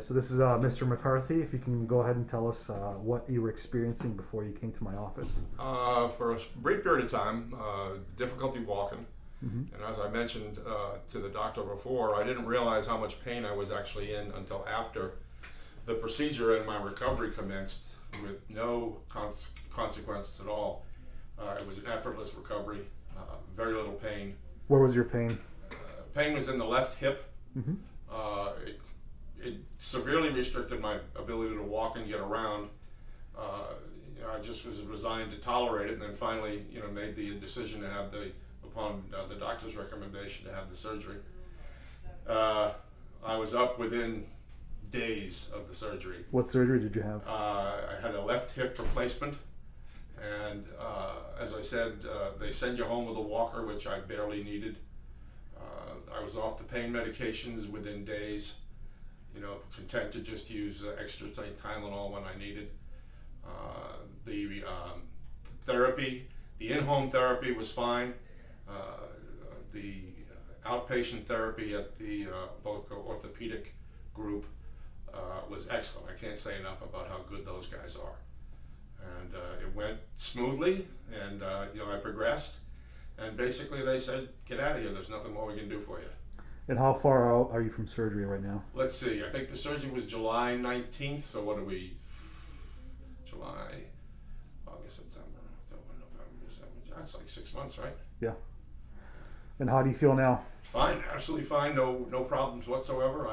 right, so this is Mr. McCarthy. If you can go ahead and tell us what you were experiencing before you came to my office. For a brief period of time, difficulty walking. Mm-hmm. And as I mentioned to the doctor before, I didn't realize how much pain I was actually in until after the procedure and my recovery commenced with no consequences at all. It was an effortless recovery, very little pain. Where was your pain? Pain was in the left hip. Mm-hmm. It severely restricted my ability to walk and get around. I just was resigned to tolerate it, and then finally, made the decision to have upon the doctor's recommendation to have the surgery. I was up within days of the surgery. What surgery did you have? I had a left hip replacement, and as I said, they send you home with a walker, which I barely needed. I was off the pain medications within days, content to just use extra Tylenol when I needed. The therapy, the in-home therapy was fine. The outpatient therapy at the Boca Orthopedic group was excellent. I can't say enough about how good those guys are. And it went smoothly, and I progressed. And basically they said, get out of here, there's nothing more we can do for you. And how far out are you from surgery right now? Let's see, I think the surgery was July 19th, so what are we? July, August, September, October, November, December, that's like 6 months, right? Yeah. And how do you feel now? Fine, absolutely fine, no problems whatsoever.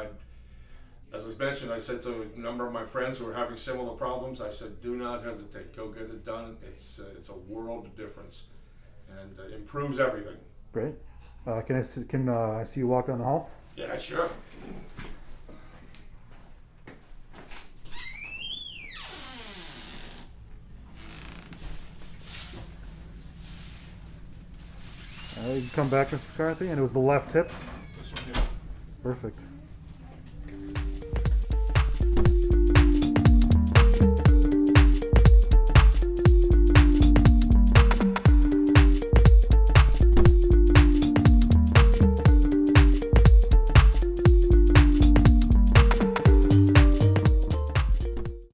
As I mentioned, I said to a number of my friends who were having similar problems, I said, do not hesitate, go get it done. It's a world of difference, and improves everything. Great. Can I see you walk down the hall? Yeah, sure. You come back, Mr. McCarthy, and it was the left hip. This one here. Perfect.